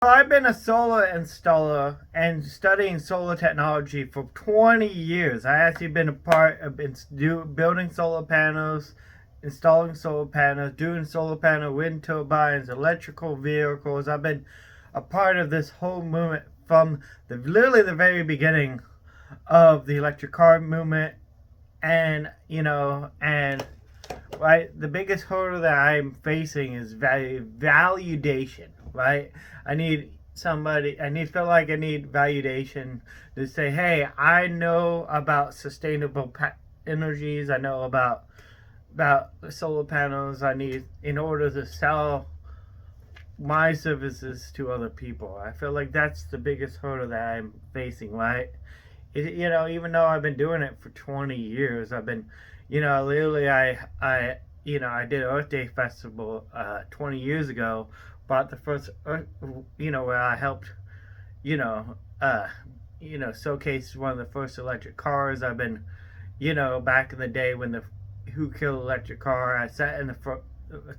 Well, I've been a solar installer and studying solar technology for 20 years. I actually been a part of building solar panels, installing solar panels, doing solar panel wind turbines, electrical vehicles. I've been a part of this whole movement from literally the very beginning of the electric car movement, and right, the biggest hurdle that I'm facing is validation, right? I need somebody, feel like I need validation to say, hey, I know about sustainable energies. I know about solar panels. I need, in order to sell my services to other people. I feel like that's the biggest hurdle that I'm facing, right? Even though I've been doing it for 20 years, I've been, literally, I did Earth Day Festival 20 years ago, bought the first, where I helped, you know, uh, showcase one of the first electric cars. I've been, back in the day when the Who Killed Electric Car, I sat in the front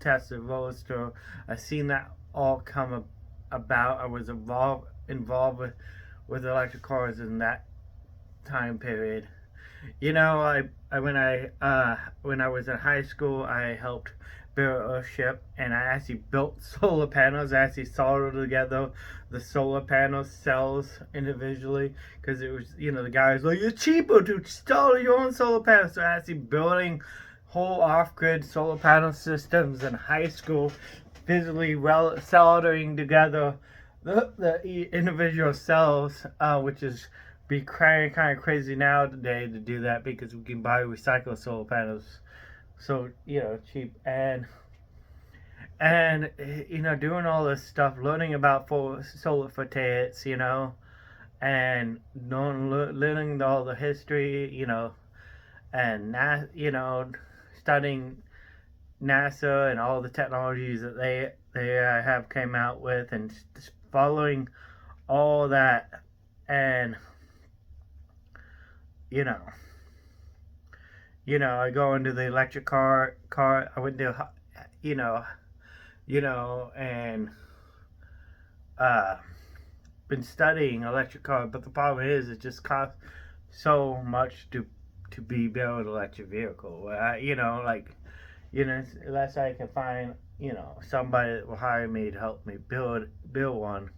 Tesla Roadster. I seen that all come about. I was involved with electric cars in that time period. When I was in high school, I helped build a ship, and I actually built solar panels. I actually soldered together the solar panel cells individually because it was, the guy was like, it's cheaper to install your own solar panels. So I actually building whole off-grid solar panel systems in high school, physically soldering together the individual cells, which is be kind of crazy now today to do that because we can buy recycled solar panels so cheap, and doing all this stuff, learning about solar photovoltaics, and learning all the history, and studying NASA and all the technologies that they have came out with, and just following all that, and you know I go into the electric car. I went to you know and uh been studying electric car, but the problem is it just costs so much to be build an electric vehicle. Unless I can find somebody that will hire me to help me build one,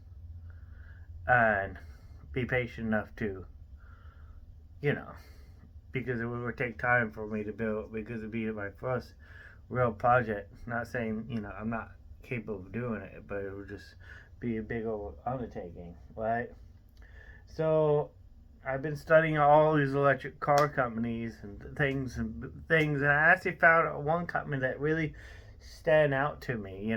and be patient enough to you know because it would take time for me to build, because it'd be my first real project. Not saying I'm not capable of doing it, but it would just be a big old undertaking, right? So I've been studying all these electric car companies and I actually found one company that really stand out to me.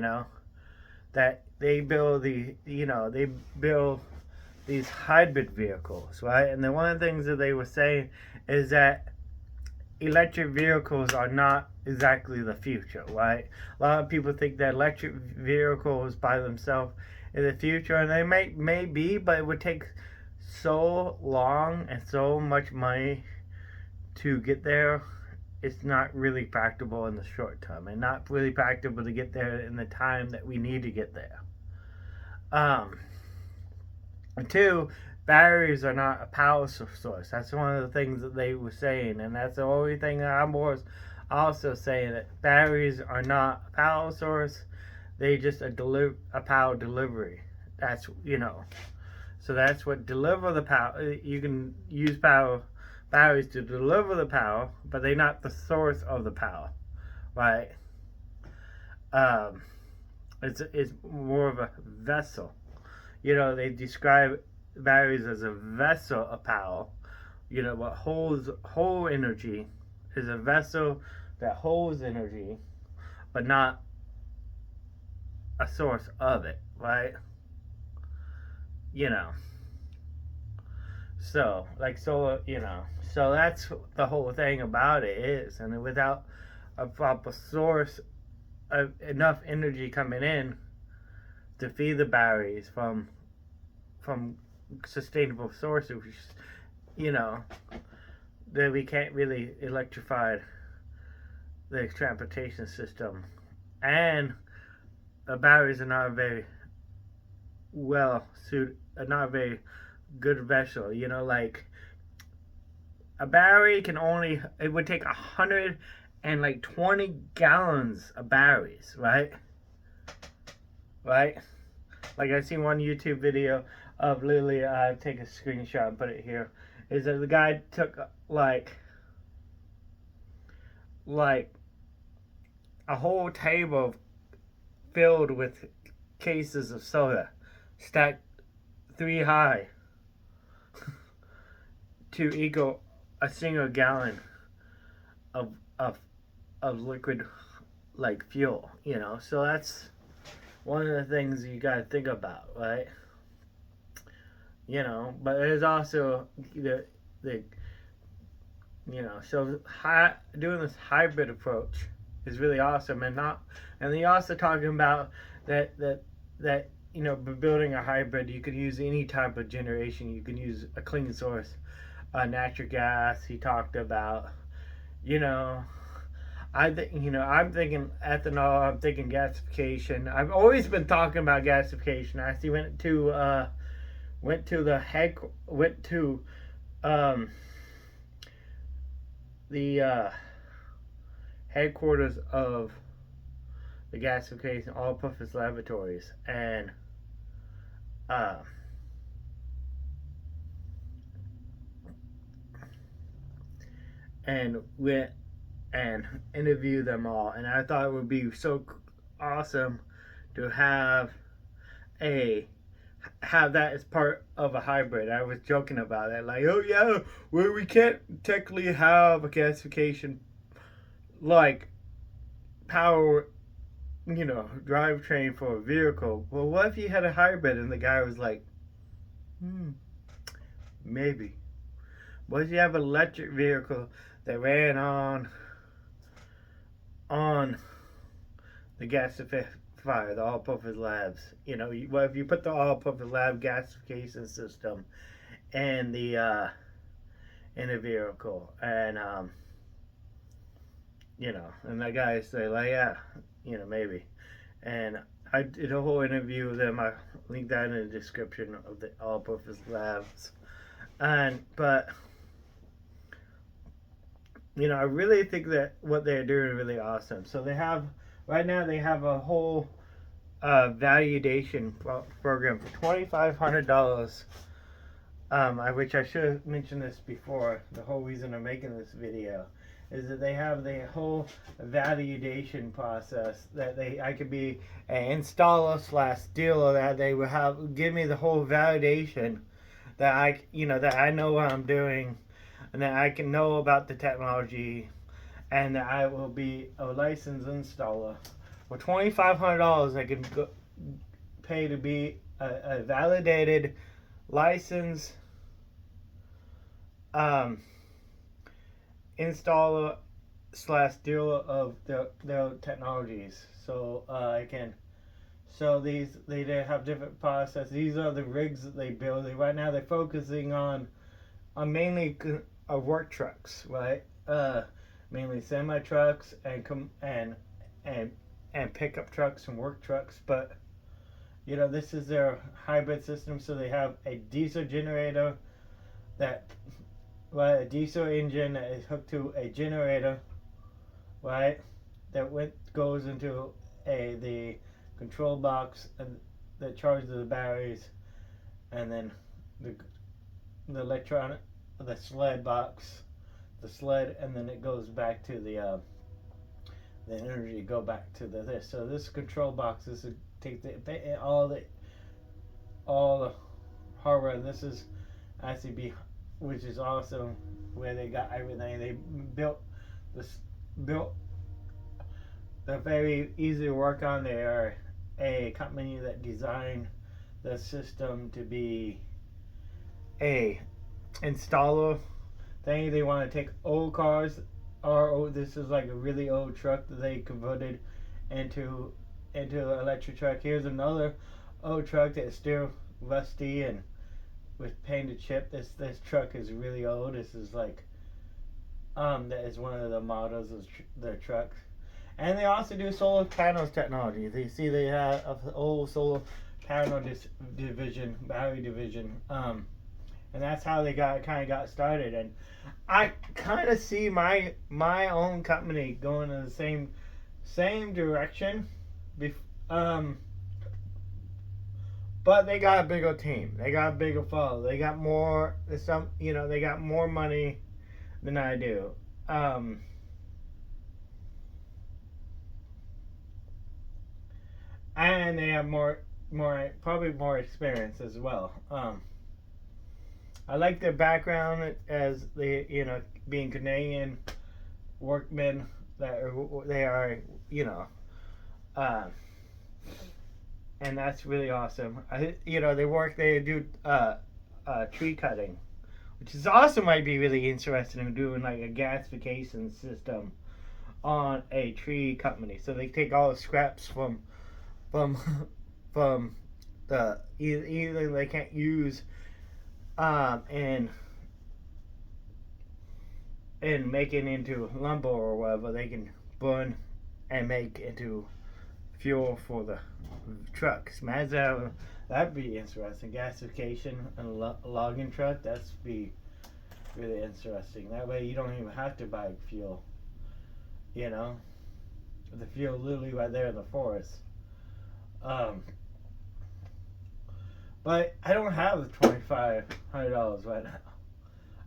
That they build they build these hybrid vehicles, right? And then one of the things that they were saying is that electric vehicles are not exactly the future, right? A lot of people think that electric vehicles by themselves is the future, and they may be, but it would take so long and so much money to get there. It's not really practical in the short term, and not really practical to get there in the time that we need to get there. And two, batteries are not a power source. That's one of the things that they were saying, and that's the only thing that I was also saying, that batteries are not a power source. They just a power delivery. That's So that's what deliver the power. You can use batteries to deliver the power, but they're not the source of the power, right? Um, it's more of a vessel. They describe batteries as a vessel of power. What holds whole energy is a vessel that holds energy, but not a source of it, right? You know. So, like solar, so that's the whole thing about it is, and without a proper source of enough energy coming in to feed the batteries from sustainable sources, you know, that we can't really electrify the transportation system, and the batteries are not very well suit, not very good vessel. You know, like a battery can only, it would take 120 gallons of batteries, right? Right? Like I seen one YouTube video of literally, take a screenshot and put it here. Is that the guy took like a whole table filled with cases of soda, stacked three high, to equal a single gallon of of of liquid like fuel. You know, so that's one of the things you got to think about, right? You know, but there's also the you know, so doing this hybrid approach is really awesome, and not, and they also talking about that you know, building a hybrid, you can use any type of generation. You can use a clean source, natural gas. He talked about, you know, you know, I'm thinking ethanol. I'm thinking gasification. I've always been talking about gasification. I actually went to um, the headquarters of the gasification all-purpose laboratories, uh, and went and interview them all. And I thought it would be so awesome to a have that as part of a hybrid. I was joking about it, like, oh yeah, well, we can't technically have a gasification like power, you know, drivetrain for a vehicle. Well, what if you had a hybrid? And the guy was like, maybe. What if you have an electric vehicle that ran on the gasifier, the all-purpose labs? You know, what if you put the all-purpose lab gasification system in the vehicle, and you know, and the guys say like, yeah, you know, maybe. And I did a whole interview with them. I link that in the description of the all-purpose labs. But you know, I really think that what they're doing is really awesome. So they have, right now they have a whole validation program for $2,500. Which I should have mentioned this before. The whole reason I'm making this video is that they have the whole validation process that I could be an installer slash dealer, that they would give me the whole validation that I know what I'm doing, and that I can know about the technology, and that I will be a licensed installer. For $2,500, I can pay to be a validated, licensed installer slash dealer of their technologies. So I can. So they have different processes. These are the rigs that they build. Right now they're focusing on mainly work trucks, right? Mainly semi trucks and pickup trucks and work trucks. But you know, this is their hybrid system. So they have a diesel generator a diesel engine that is hooked to a generator, right? That goes into the control box, and that charges the batteries, and then the electronic, the sled box, and then it goes back to the energy go back to this. So this control box, this is take all the hardware, and this is actually which is awesome, where they got everything. They built they're very easy to work on. They are a company that designed the system to be a installer thing. They want to take old cars, or this is like a really old truck that they converted into an electric truck. Here's another old truck that is still rusty and with painted chip. This truck is really old. This is like that is one of the models of their trucks. And they also do solar panels technology. They have old solar division, battery division. And that's how they got started. And I kind of see my own company going in the same direction. Um, but they got a bigger team. They got a bigger follow. They got more. They got more money than I do. And they have probably more experience as well. I like their background as being Canadian workmen they are, uh, and that's really awesome. They do tree cutting, which is also might be really interesting in doing like a gasification system on a tree company. So they take all the scraps from from the either they can't use and make it into lumber or whatever they can burn and make into fuel for the trucks. Imagine that'd be interesting. Gasification and a logging truck. That's be really interesting. That way you don't even have to buy fuel. The fuel literally right there in the forest. But I don't have the $2,500 right now.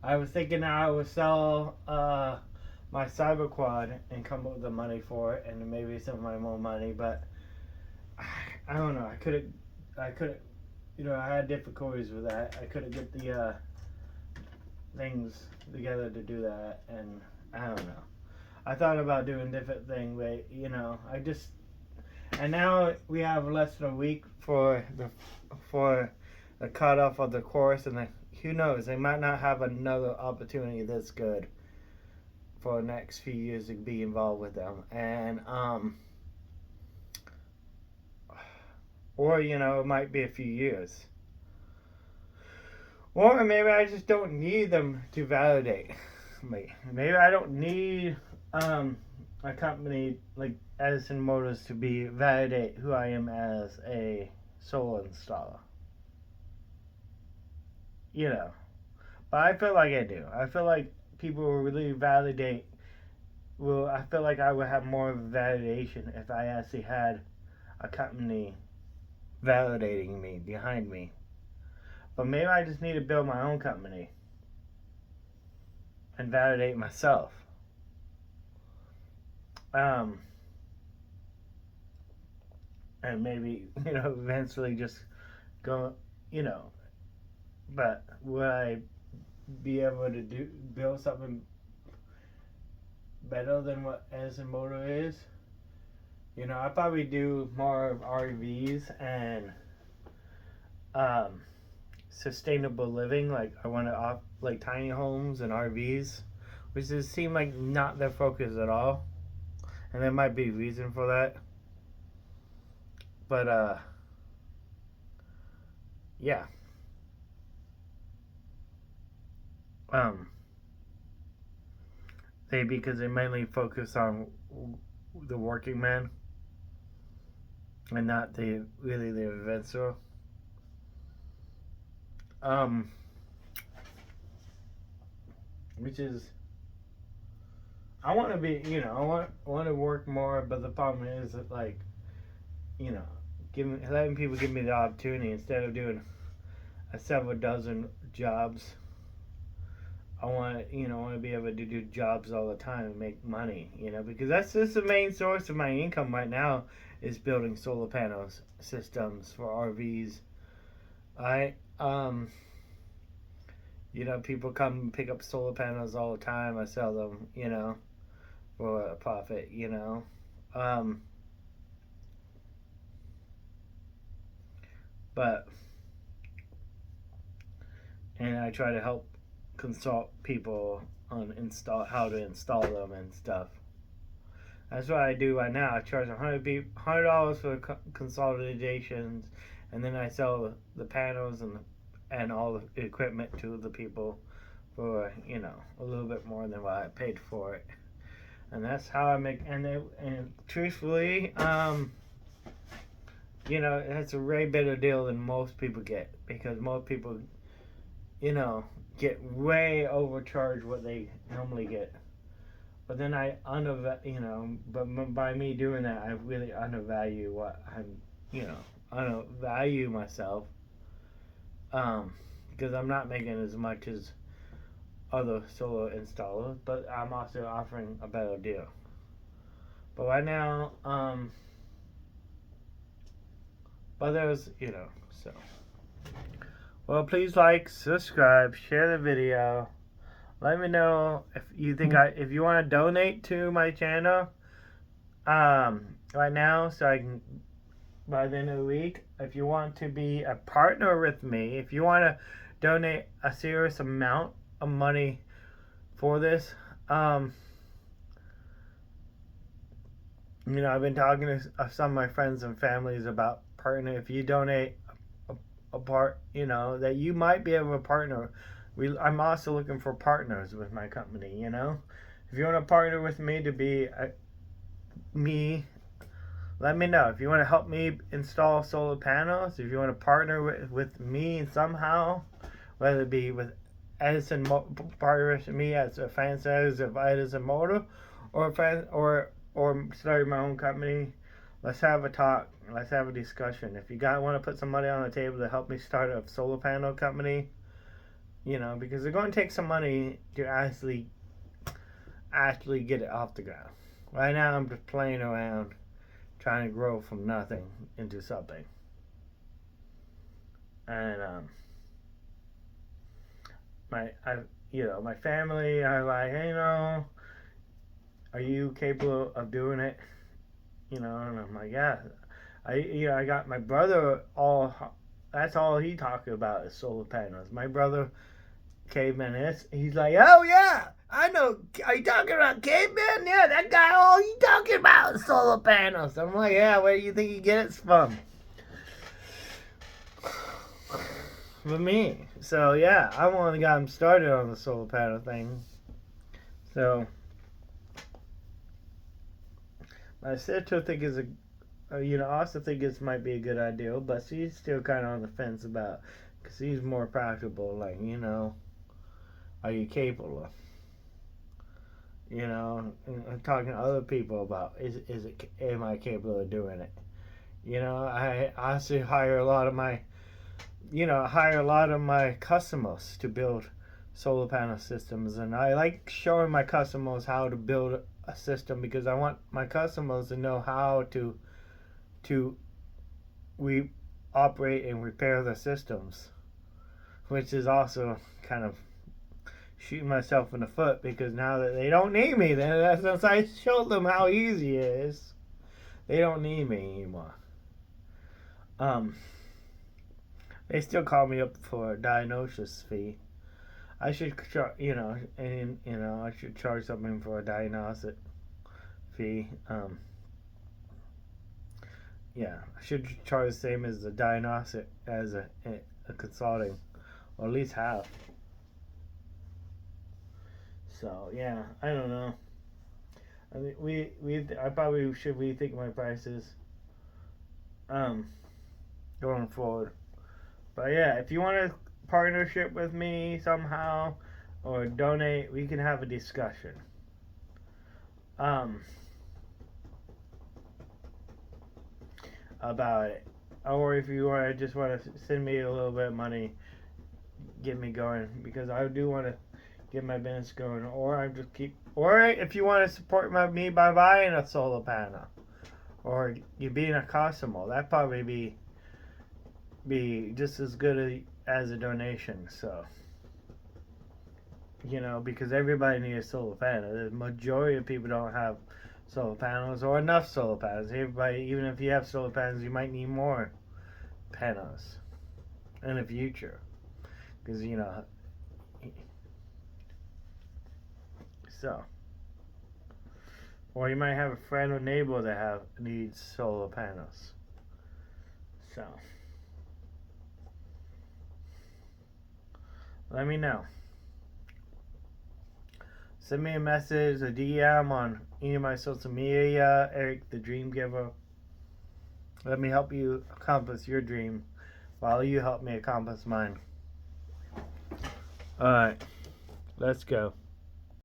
I was thinking I would sell my cyber quad and come up with the money for it, and maybe some of my own money. But I don't know. I couldn't. I had difficulties with that. I couldn't get the things together to do that, and I don't know. I thought about doing different things, but I just. And now we have less than a week for the cutoff of the course, and who knows? They might not have another opportunity this good for the next few years to be involved with them, and or it might be a few years, or maybe I just don't need them to validate me. Maybe I don't need a company like Edison Motors to validate who I am as a solar installer. But I feel like I do. I feel like people will really validate. Well, I feel like I would have more of a validation if I actually had a company validating me behind me. But maybe I just need to build my own company and validate myself. And maybe eventually just go. But would I be able to build something better than what Edison Motor is? I probably do more of RVs and sustainable living. Like I want to like tiny homes and RVs, which just seem like not their focus at all. And there might be a reason for that. But yeah. Because they mainly focus on the working man and not the investor. Which is, I want to be, I want to work more, but the problem is that letting people give me the opportunity instead of doing several dozen jobs. I want to be able to do jobs all the time and make money, because that's just the main source of my income right now is building solar panels systems for RVs. People come and pick up solar panels all the time. I sell them, for a profit, but and I try to help consult people on how to install them and stuff. That's what I do right now. I charge $100 for consolidations, and then I sell the panels and all the equipment to the people for a little bit more than what I paid for it. And that's how I make. And truthfully, it's a way better deal than most people get, because most people, get way overcharged what they normally get. But then but by me doing that, I really undervalue what undervalue myself, because I'm not making as much as other solar installers, but I'm also offering a better deal. But right now, but there's, so. Well, please like, subscribe, share the video. Let me know if you think if you want to donate to my channel, right now, so I can, by the end of the week, if you want to be a partner with me, if you want to donate a serious amount of money for this, I've been talking to some of my friends and families about partner. If you donate a part, that you might be able to partner. I'm also looking for partners with my company. If you want to partner with me to be me, let me know. If you want to help me install solar panels, if you want to partner with me somehow, whether it be with Edison, partner with me as a franchise of Edison Motor, or starting my own company, let's have a talk. Let's have a discussion. If you want to put some money on the table to help me start a solar panel company, because they're going to take some money to actually get it off the ground. Right now, I'm just playing around, trying to grow from nothing into something. And my family are like, hey, are you capable of doing it? And I'm like, yeah. I got my brother. That's all he talking about is solar panels. My brother, Caveman, he's like, oh yeah, I know. Are you talking about Caveman? Yeah, that guy. All he talking about is solar panels. I'm like, yeah. Where do you think he gets it from? For me. So yeah, I want to get him started on the solar panel thing. So my sister think is also think this might be a good idea, but she's still kind of on the fence about, because she's more practical. Like, are you capable of? I'm talking to other people about am I capable of doing it? I also hire a lot of my customers to build solar panel systems, and I like showing my customers how to build a system, because I want my customers to know how to operate and repair the systems, which is also kind of shooting myself in the foot, because now that they don't need me, then since I showed them how easy it is, they don't need me anymore. They still call me up for a diagnosis fee. I should, I should charge something for a diagnostic fee. Yeah, I should charge the same as the diagnostic as a consulting, or at least half. So yeah, I don't know. I mean, I probably should rethink my prices, going forward. But yeah, if you want a partnership with me somehow, or donate, we can have a discussion. About it. Or if you just want to send me a little bit of money, get me going, because I do want to get my business going. Or if you want to support me by buying a solar panel, or you being a customer, that'd probably be just as good as a donation. So, because everybody needs a solar panel. The majority of people don't have solar panels or enough solar panels. Everybody, even if you have solar panels, you might need more panels in the future, because so, or you might have a friend or neighbor that needs solar panels. So let me know. Send me a message, a DM on any of my social media, Eric the Dream Giver. Let me help you accomplish your dream while you help me accomplish mine. Alright, let's go.